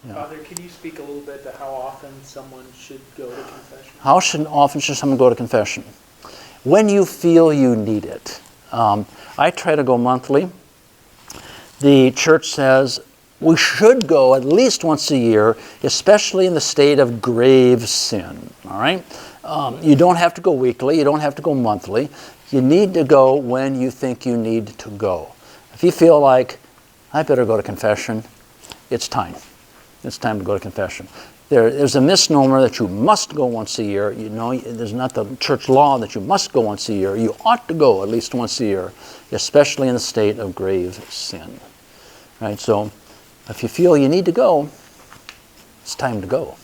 Yeah. Father, can you speak a little bit to how often someone should go to confession? How often should someone go to confession? When you feel you need it. I try to go monthly. The church says we should go at least once a year, especially in the state of grave sin. All right? You don't have to go weekly. You don't have to go monthly. You need to go when you think you need to go. If you feel like, I better go to confession, it's time. It's time to go to confession. There's a misnomer that you must go once a year. You know, there's not the church law that you must go once a year. You ought to go at least once a year, especially in the state of grave sin. Right? So if you feel you need to go, it's time to go.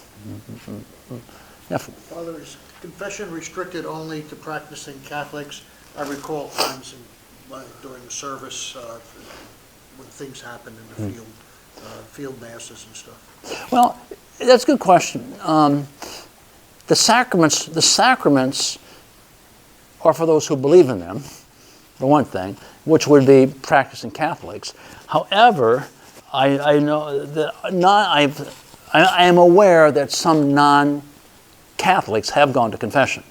Yeah. Father, is confession restricted only to practicing Catholics? I recall times during the service when things happen in the field masses and stuff. Well, that's a good question. The sacraments are for those who believe in them, for one thing, which would be practicing Catholics. However, I know that I am aware that some non-Catholics have gone to confession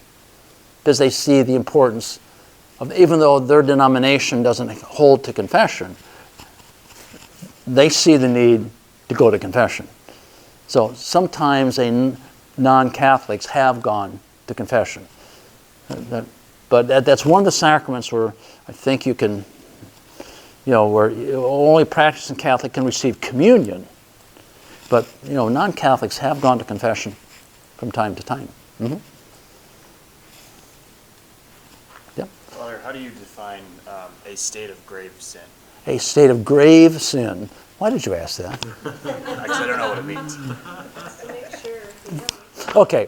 because they see the importance of, even though their denomination doesn't hold to confession, they see the need to go to confession. So sometimes non-Catholics have gone to confession. But that's one of the sacraments where I think you can, where only practicing Catholic can receive communion. But, non-Catholics have gone to confession from time to time. Mm-hmm. Yeah. Father, how do you define a state of grave sin? A state of grave sin. Why did you ask that? Actually, I don't know what it means. Just to make sure you know. Okay.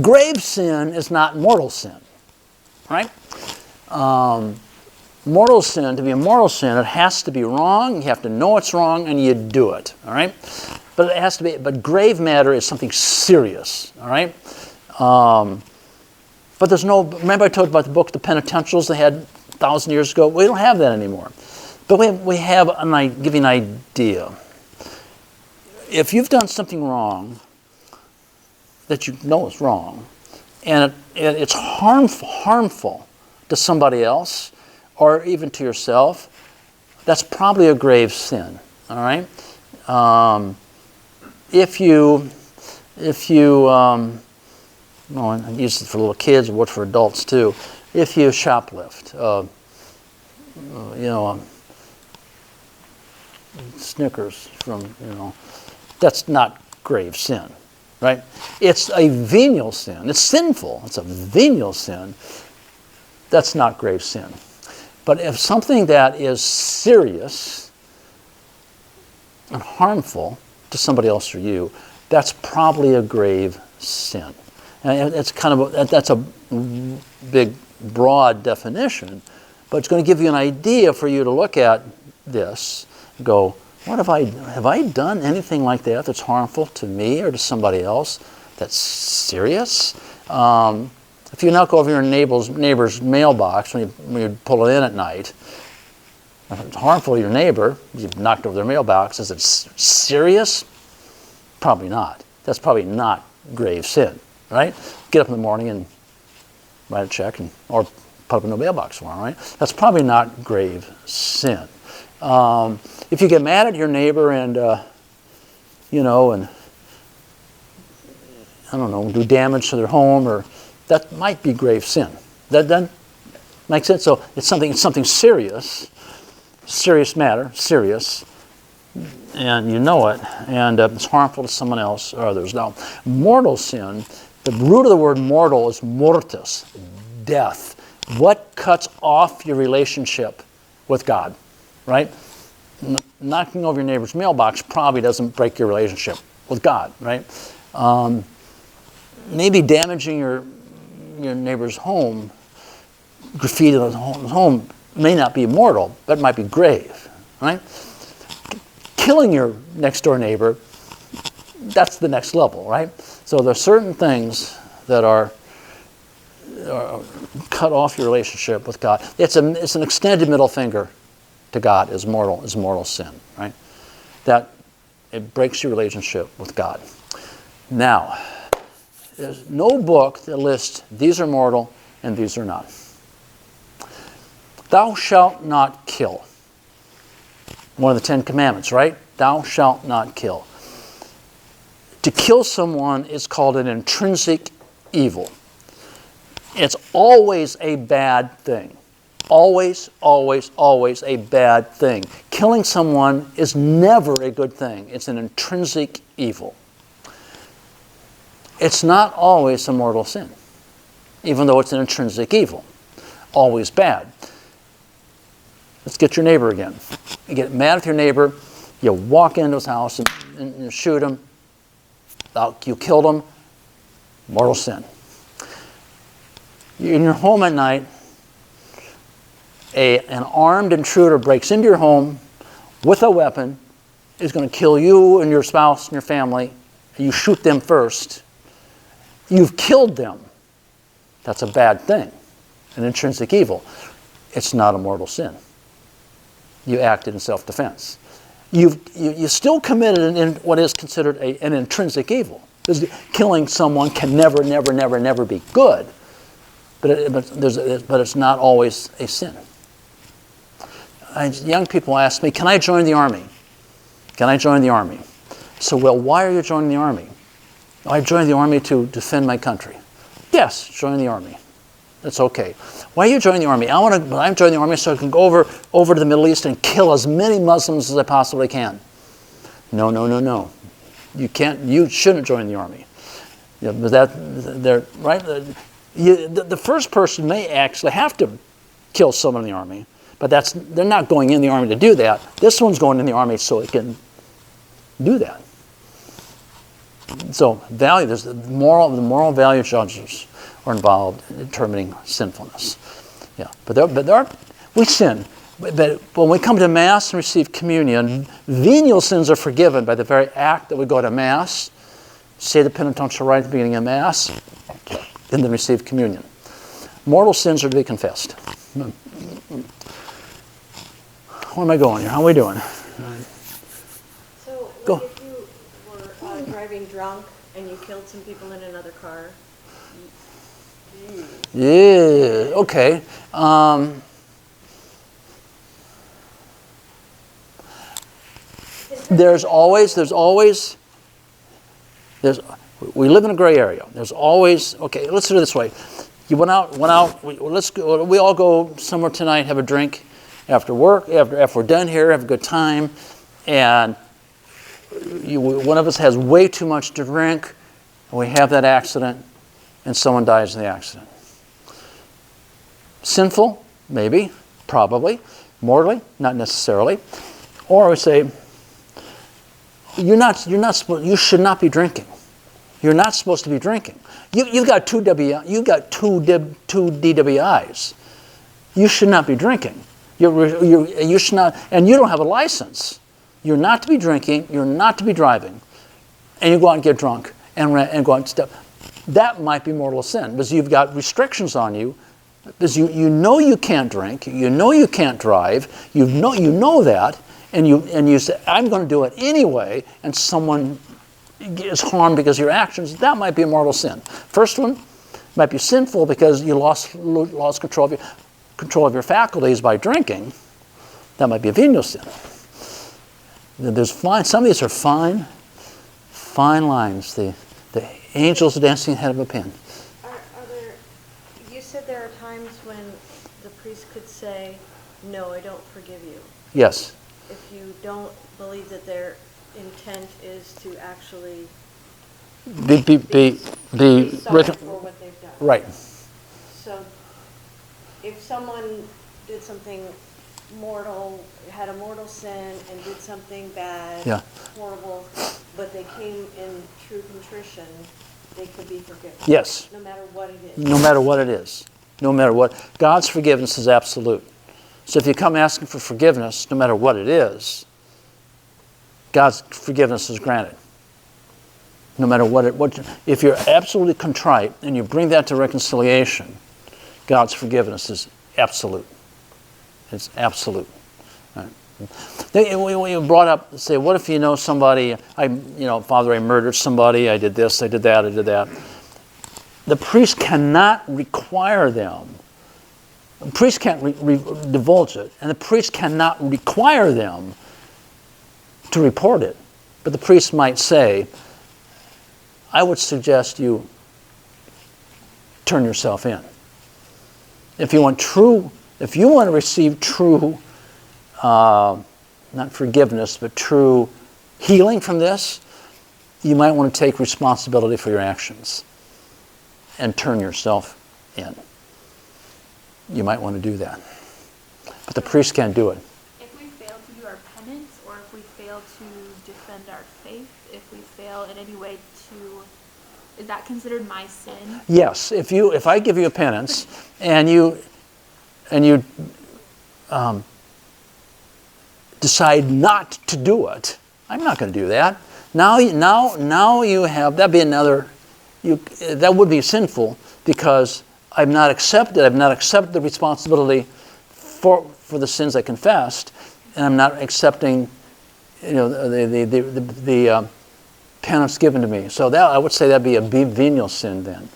Grave sin is not mortal sin, right? Mortal sin, to be a mortal sin, it has to be wrong. You have to know it's wrong, and you do it. All right, but it has to be. But grave matter is something serious. All right. But there's no. Remember, I told you about the book, The Penitentials, they had 1,000 years ago. We don't have that anymore. But we have, and I give you an idea. If you've done something wrong that you know is wrong, and it's harmful to somebody else, or even to yourself, that's probably a grave sin. All right. If you I use it for little kids, it works for adults too. If you shoplift, Snickers from, that's not grave sin, right? It's a venial sin. It's sinful. It's a venial sin. That's not grave sin. But if something that is serious and harmful to somebody else or you, that's probably a grave sin. And it's that's a big, broad definition, but it's going to give you an idea for you to look at this and go, have I done anything like that that's harmful to me or to somebody else that's serious? If you knock over your neighbor's mailbox when you pull it in at night, if it's harmful to your neighbor, you've knocked over their mailbox, is it serious? Probably not. That's probably not grave sin, right? Get up in the morning and write a check or put up in the mailbox for them, right? That's probably not grave sin. If you get mad at your neighbor and, and I don't know, do damage to their home, or that might be grave sin. That makes sense. So it's something serious matter, serious, and you know it, and it's harmful to someone else or others. Now, mortal sin, the root of the word mortal is mortis, death. What cuts off your relationship with God, right? Knocking over your neighbor's mailbox probably doesn't break your relationship with God, right? Maybe damaging your neighbor's home, graffiti on his home, may not be mortal, but it might be grave, right? Killing your next door neighbor, that's the next level, right? So there are certain things that are cut off your relationship with God. It's an extended middle finger to God is mortal sin, right? that it breaks your relationship with God. Now, there's no book that lists these are mortal and these are not. Thou shalt not kill. One of the 10 Commandments, right? Thou shalt not kill. To kill someone is called an intrinsic evil. It's always a bad thing. Always, always, always a bad thing. Killing someone is never a good thing. It's an intrinsic evil. It's not always a mortal sin, even though it's an intrinsic evil. Always bad. Let's get your neighbor again. You get mad at your neighbor, you walk into his house and shoot him. You killed him. Mortal sin. You're in your home at night. An armed intruder breaks into your home with a weapon, is going to kill you and your spouse and your family. You shoot them first. You've killed them. That's a bad thing, an intrinsic evil. It's not a mortal sin. You acted in self-defense. You still committed in what is considered an intrinsic evil. Because killing someone can never, never, never, never be good. But it's not always a sin. Young people ask me, can I join the Army? Can I join the Army? So, well, why are you joining the Army? I joined the Army to defend my country. Yes, join the Army. That's okay. Why are you joining the Army? I'm joining the Army so I can go over to the Middle East and kill as many Muslims as I possibly can. No. You can't. You shouldn't join the Army. Yeah, but they're right. The first person may actually have to kill someone in the Army, but they're not going in the Army to do that. This one's going in the Army so it can do that. So the moral value judges are involved in determining sinfulness. Yeah, we sin. But when we come to Mass and receive communion, venial sins are forgiven by the very act that we go to Mass, say the penitential rite at the beginning of Mass, and then receive communion. Mortal sins are to be confessed. Where am I going here? How are we doing? So, Go. like if you were driving drunk and you killed some people in another car, Yeah, okay. We live in a gray area. There's always, okay, let's do it this way. You went out, we all go somewhere tonight, have a drink after work, after we're done here, have a good time, and one of us has way too much to drink, and we have that accident, and someone dies in the accident. Sinful? Maybe, probably. Morally? Not necessarily. Or we say, you should not be drinking. You're not supposed to be drinking. You've got two DWIs. You should not be drinking. You should not, and you don't have a license. You're not to be drinking. You're not to be driving, and you go out and get drunk and go out and stuff. That might be mortal sin because you've got restrictions on you. Because you know you can't drink. You know you can't drive. You know that, and you say I'm going to do it anyway, and someone is harmed because of your actions. That might be a mortal sin. First one might be sinful because you lost control of your faculties by drinking. That might be a venial sin. Some of these are fine lines. The angels dancing ahead of a pin. You said there are times when the priest could say, "No, I don't forgive you." Yes. If you don't believe that their intent is to actually be sorry for what they've done. Right. So, if someone did something mortal, had a mortal sin, and did something bad, Yeah. horrible, but they came in true contrition, they could be forgiven. Yes. No matter what it is. No matter what it is. No matter what. God's forgiveness is absolute. So if you come asking for forgiveness, no matter what it is, God's forgiveness is granted. No matter if you're absolutely contrite and you bring that to reconciliation, God's forgiveness is absolute. It's absolute. Right? We brought up, say, what if you know somebody, Father, I murdered somebody, I did this, I did that, I did that. The priest cannot require them. The priest can't divulge it, and the priest cannot require them to report it. But the priest might say, I would suggest you turn yourself in. If you want to receive true, not forgiveness, but true healing from this, you might want to take responsibility for your actions and turn yourself in. You might want to do that. But the priest can't do it. If we fail to do our penance, or if we fail to defend our faith, if we fail in any way to, is that considered my sin? Yes. If I give you a penance and you decide not to do it, I'm not going to do that. Now you have, that'd be another. That would be sinful because I've not accepted the responsibility for the sins I confessed, and I'm not accepting, the penance given to me. So that I would say that'd be a venial sin then.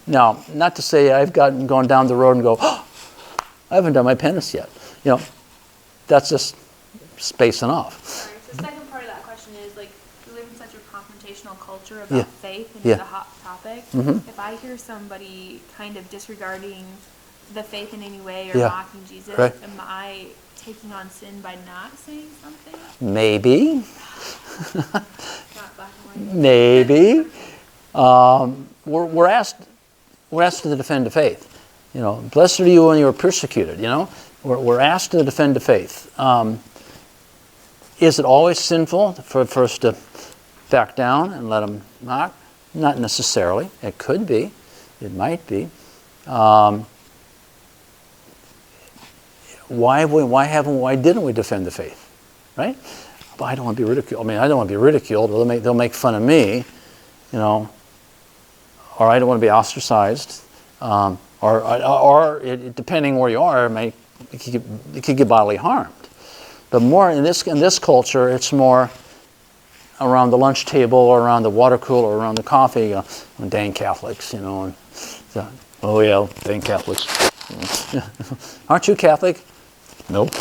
Now, not to say I've gone down the road and go, oh, I haven't done my penance yet. That's just spacing off. Sorry, so the second part of that question is, like, we live in such a confrontational culture about faith, and it's a hot topic. Mm-hmm. If I hear somebody kind of disregarding the faith in any way or Yeah. mocking Jesus, Right. am I taking on sin by not saying something? Maybe. Not black and white. Maybe. We're asked to defend the faith. Blessed are you when you are persecuted. We're asked to defend the faith. Is it always sinful for us to back down and let them mock? Not necessarily. It could be. It might be. Why didn't we defend the faith? Right? Well, I don't want to be ridiculed. I don't want to be ridiculed. They'll make fun of me, or I don't want to be ostracized, or depending where you are, it could get bodily harmed. But more in this culture, it's more around the lunch table, or around the water cooler, or around the coffee. Dang Catholics, and so, oh yeah, dang Catholics. Aren't you Catholic? Nope.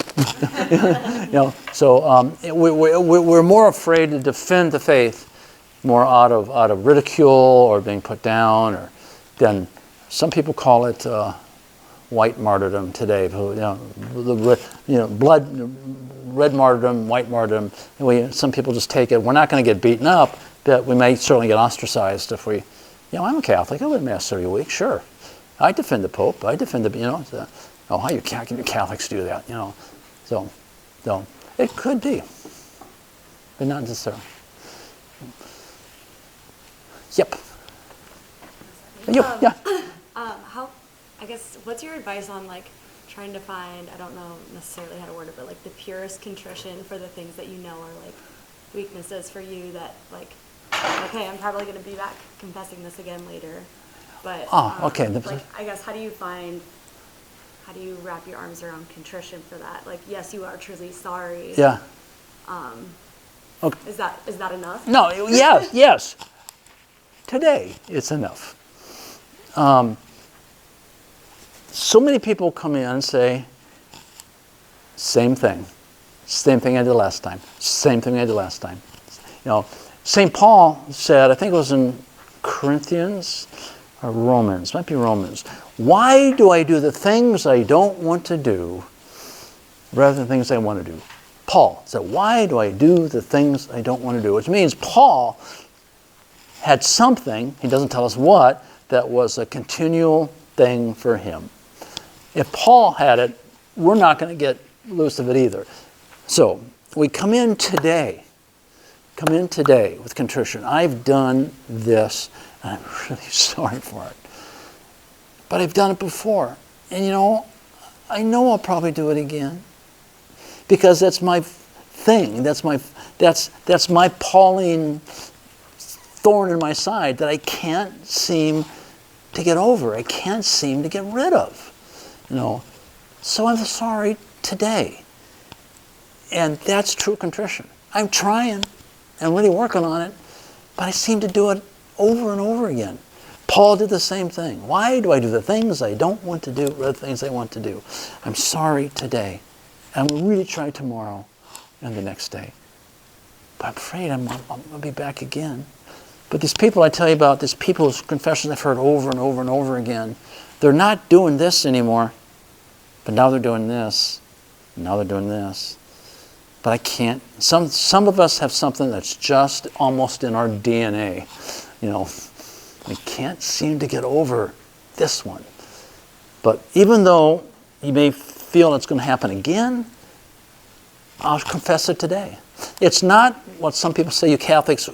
So we're more afraid to defend the faith, more out of ridicule or being put down, or then some people call it white martyrdom today. Red martyrdom, white martyrdom. And some people just take it. We're not going to get beaten up, but we may certainly get ostracized if we. I'm a Catholic. I go to mass every week. Sure, I defend the Pope. I defend the. Oh, how you Catholics do that? So it could be, but not necessarily. Yep. Yeah. I guess, what's your advice on, like, trying to find, I don't know necessarily how to word it, but, like, the purest contrition for the things that you know are, like, weaknesses for you that, like, okay, I'm probably going to be back confessing this again later, but, okay. Like, I guess, how do you wrap your arms around contrition for that? Like, yes, you are truly sorry. Yeah. Okay. Is that enough? No, yes. Today, it's enough. So many people come in and say, same thing I did last time, same thing I did last time. St. Paul said, I think it was in Corinthians or Romans, might be Romans, why do I do the things I don't want to do rather than things I want to do? Paul said, why do I do the things I don't want to do? Which means Paul had something, he doesn't tell us what, that was a continual thing for him. If Paul had it, we're not going to get loose of it either. So we come in today with contrition. I've done this, and I'm really sorry for it. But I've done it before. And I know I'll probably do it again. Because that's my thing. That's my Pauline thorn in my side that I can't seem to get over. I can't seem to get rid of. So I'm sorry today. And that's true contrition. I'm trying and really working on it, but I seem to do it over and over again. Paul did the same thing. Why do I do the things I don't want to do or the things I want to do? I'm sorry today. And I'm going to really try tomorrow and the next day. But I'm afraid I'm going to be back again. But these people I tell you about, these people's confessions I've heard over and over and over again, they're not doing this anymore. But now they're doing this. And now they're doing this. But I can't. Some of us have something that's just almost in our DNA. You know, we can't seem to get over this one. But even though you may feel it's going to happen again, I'll confess it today. It's not what some people say you Catholics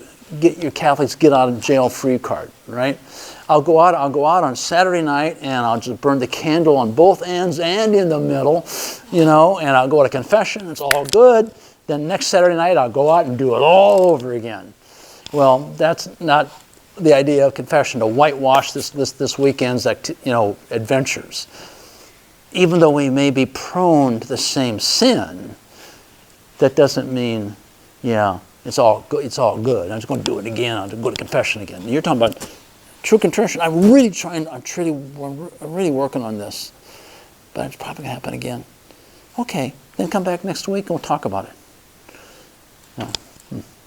get out of jail free card, right? I'll go out on Saturday night and I'll just burn the candle on both ends and in the middle, you know, and I'll go to confession, it's all good. Then next Saturday night I'll go out and do it all over again. Well, that's not the idea of confession, to whitewash this weekend's adventures. Even though we may be prone to the same sin, that doesn't mean, it's all good. I'm just going to do it again. I'm going to go to confession again. And you're talking about true contrition. I'm really working on this, but it's probably going to happen again. Okay, then come back next week and we'll talk about it. No.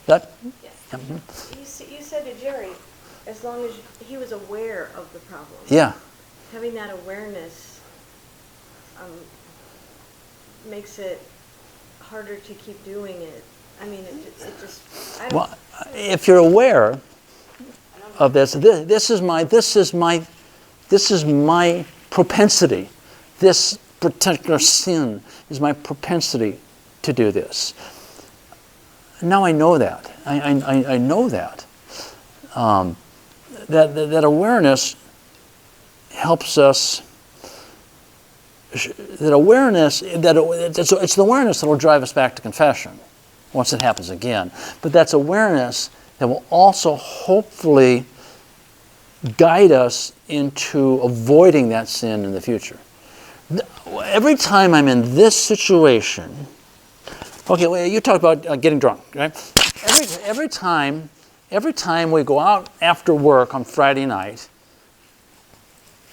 That? Yes. Mm-hmm. You said to Jerry, as long as he was aware of the problem. Yeah. Having that awareness makes it harder to keep doing it. I mean, it just. Well, if you're aware of this is my propensity. This particular sin is my propensity to do this. Now I know that. I know that. That awareness helps us. That awareness, it's the awareness that will drive us back to confession once it happens again. But that's awareness that will also hopefully guide us into avoiding that sin in the future. Every time I'm in this situation, okay, well, you talked about getting drunk, right? Every time we go out after work on Friday night,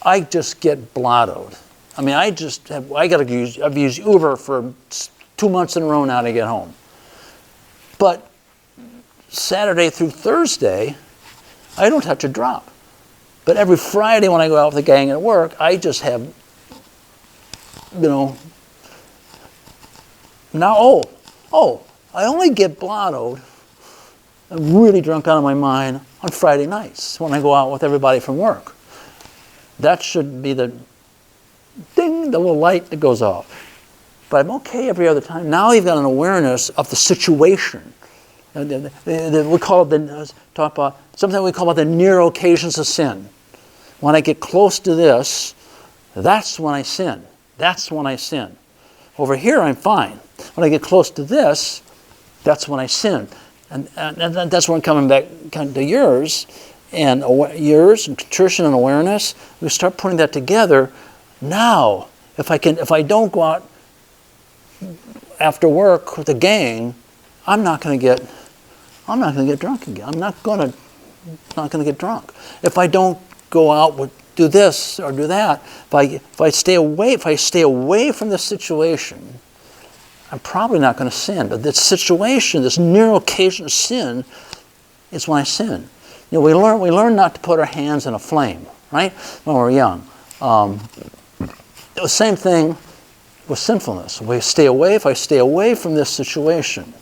I just get blottoed. I mean, I've used Uber for 2 months in a row now to get home. But Saturday through Thursday, I don't touch a drop. But every Friday when I go out with the gang at work, I just have, now, I only get blottoed, I'm really drunk out of my mind on Friday nights when I go out with everybody from work. That should be the ding, the little light that goes off. But I'm okay every other time. Now you've got an awareness of the situation. We call it something we call the near occasions of sin. When I get close to this, that's when I sin. That's when I sin. Over here, I'm fine. When I get close to this, that's when I sin. And that's when I'm coming back to yours and contrition and awareness. We start putting that together. Now, if I don't go out after work with the gang, I'm not going to get drunk again. I'm not going to get drunk. If I don't go out do this or do that, if I stay away from the situation, I'm probably not going to sin. But this situation, this near occasion of sin, is when I sin. We learn not to put our hands in a flame, right? When we're young. The same thing with sinfulness. If I stay away from this situation,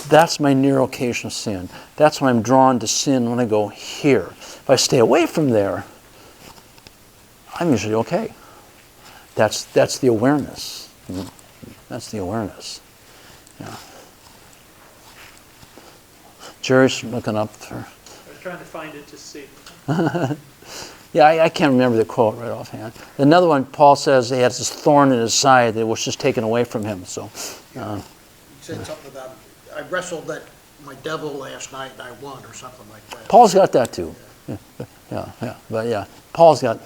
that's my near occasion of sin. That's when I'm drawn to sin when I go here. If I stay away from there, I'm usually okay. That's the awareness. That's the awareness. Yeah. Jerry's looking up for. I was trying to find it to see. Yeah, I can't remember the quote right offhand. Another one, Paul says he has this thorn in his side that was just taken away from him. So, He said something about, I wrestled my devil last night and I won, or something like that. Paul's got that too. Yeah. But yeah, Paul's got,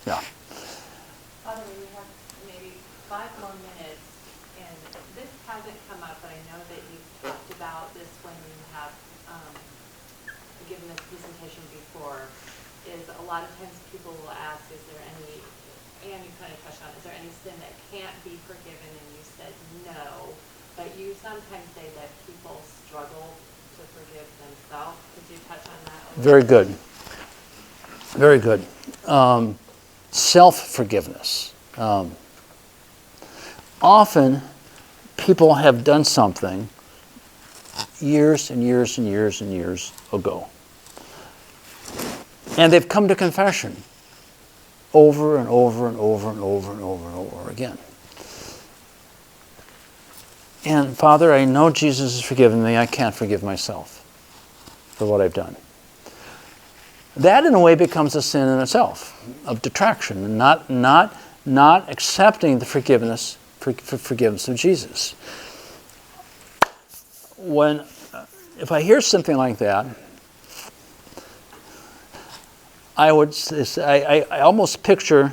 yeah. Father, we have maybe 5 more minutes, and this hasn't for is a lot of times people will ask, is there any, and you kind of touched on, is there any sin that can't be forgiven? And you said no, but you sometimes say that people struggle to forgive themselves. Could you touch on that a little Very bit? good. Very good. Self-forgiveness. Often people have done something years and years and years and years ago. And they've come to confession over and over and over and over and over and over again. And Father, I know Jesus has forgiven me. I can't forgive myself for what I've done. That in a way becomes a sin in itself, of detraction, and not accepting the forgiveness of Jesus. If I hear something like that, I almost picture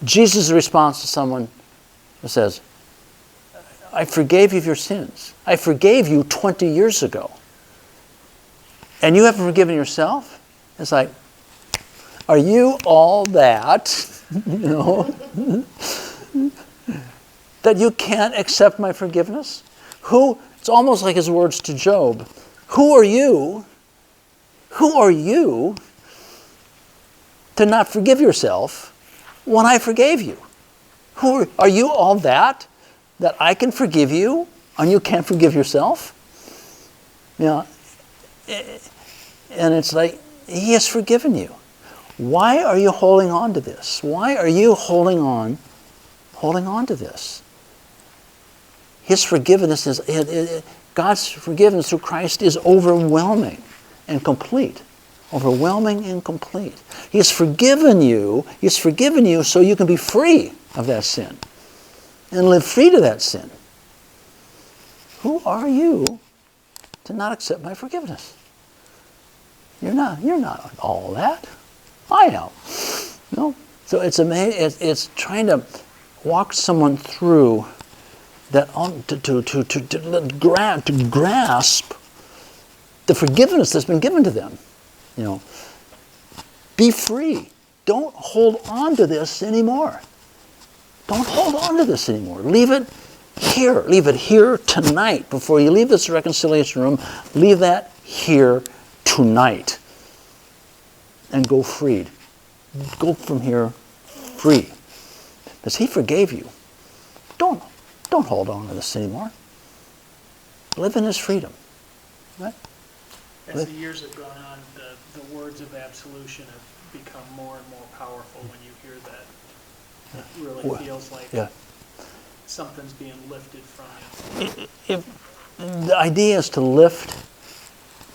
Jesus' response to someone who says, I forgave you of your sins. I forgave you 20 years ago. And you haven't forgiven yourself? It's like, are you all that, that you can't accept my forgiveness? It's almost like his words to Job. Who are you to not forgive yourself when I forgave you? Are you all that I can forgive you and you can't forgive yourself? And it's like, he has forgiven you. Why are you holding on to this? Why are you holding on to this? His forgiveness God's forgiveness through Christ is overwhelming and complete. Overwhelming and complete. He has forgiven you so you can be free of that sin and live free to that sin. Who are you to not accept my forgiveness? You're not all that. I am. No. So it's amazing. It's trying to walk someone through that to grasp the forgiveness that's been given to them. Be free. Don't hold on to this anymore. Don't hold on to this anymore. Leave it here. Leave it here tonight. Before you leave this reconciliation room, leave that here tonight. And go freed. Go from here free. Because he forgave you. Don't hold on to this anymore. Live in his freedom. Right? As the years have gone on, the words of absolution have become more and more powerful when you hear that. It really feels like something's being lifted from you. The idea is to lift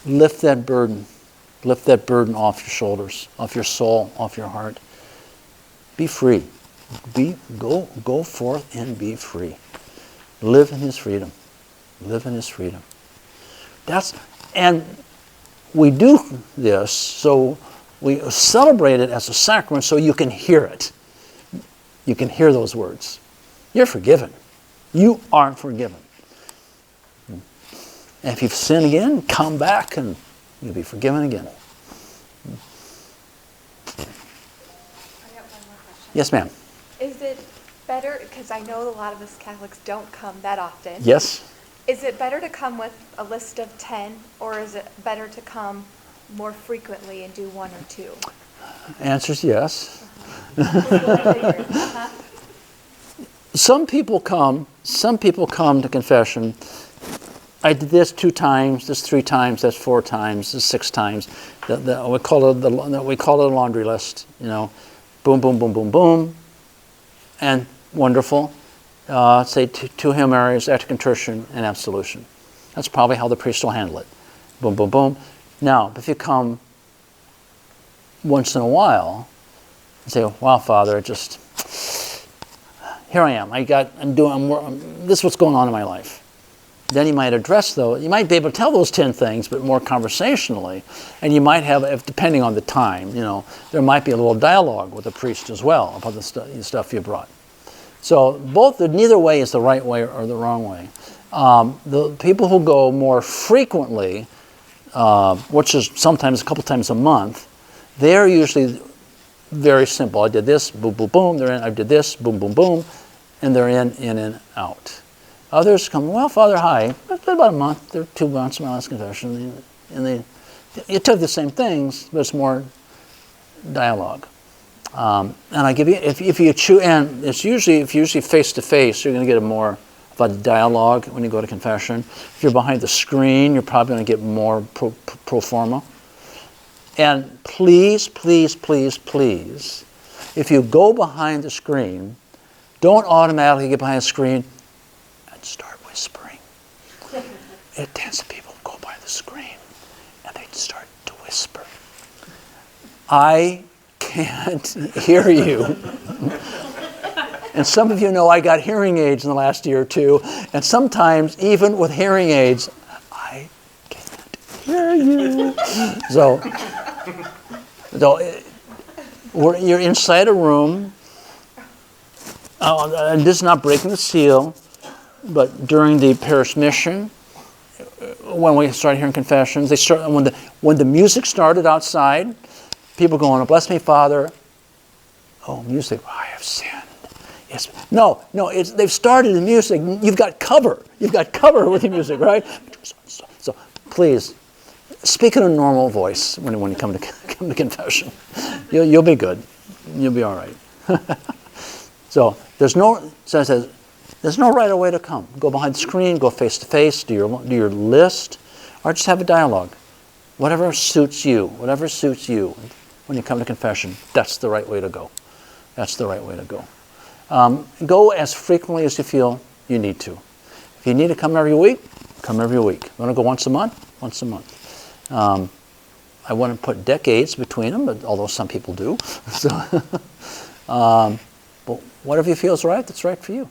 that burden. Lift that burden off your shoulders, off your soul, off your heart. Be free. Go forth and be free. Live in his freedom. Live in his freedom. And we do this, so we celebrate it as a sacrament so you can hear it. You can hear those words. You're forgiven. You aren't forgiven. And if you've sinned again, come back and you'll be forgiven again. I got one more question. Yes, ma'am. Is it better, because I know a lot of us Catholics don't come that often. Yes. Is it better to come with a list of 10, or is it better to come more frequently and do 1 or 2? Answer is yes. Some people come to confession. I did this 2 times, this 3 times, that's 4 times, this 6 times. We call it a laundry list. Boom, boom, boom, boom, boom, and wonderful. Say 2 Hail Marys, after contrition and absolution. That's probably how the priest will handle it. Boom, boom, boom. Now, if you come once in a while and say, "Wow, Father, here I am. This is what's going on in my life." Then you might address those. You might be able to tell those 10 things, but more conversationally. And you might have, depending on the time, there might be a little dialogue with the priest as well about the stuff you brought. So neither way is the right way or the wrong way. The people who go more frequently, which is sometimes a couple times a month, they're usually very simple. I did this, boom, boom, boom, they're in. I did this, boom, boom, boom, and they're in and out. Others come, well, Father, hi. It's been about a month, they're 2 months, my last confession, and you took the same things, but it's more dialogue. And I give you, if you choose, and it's usually face to face, you're going to get a more of a dialogue when you go to confession. If you're behind the screen, you're probably going to get more pro forma. And please, please, please, please, if you go behind the screen, don't automatically get behind the screen and start whispering. It tends to people go by the screen and they start to whisper. I can't hear you. And some of you know I got hearing aids in the last year or two, and sometimes even with hearing aids, I can't hear you. So you're inside a room, and this is not breaking the seal, but during the parish mission, when we started hearing confessions, when the music started outside, people going, "Bless me, Father." Oh, music! I have sinned. Yes. No. They've started the music. You've got cover. You've got cover with the music, right? So please, speak in a normal voice when you come to confession. You'll be good. You'll be all right. So it says there's no right way to come. Go behind the screen. Go face to face. Do your list, or just have a dialogue. Whatever suits you. Whatever suits you. When you come to confession, that's the right way to go. That's the right way to go. Go as frequently as you feel you need to. If you need to come every week, come every week. You want to go once a month? Once a month. I wouldn't put decades between them, but although some people do. So, but whatever you feel is right, that's right for you.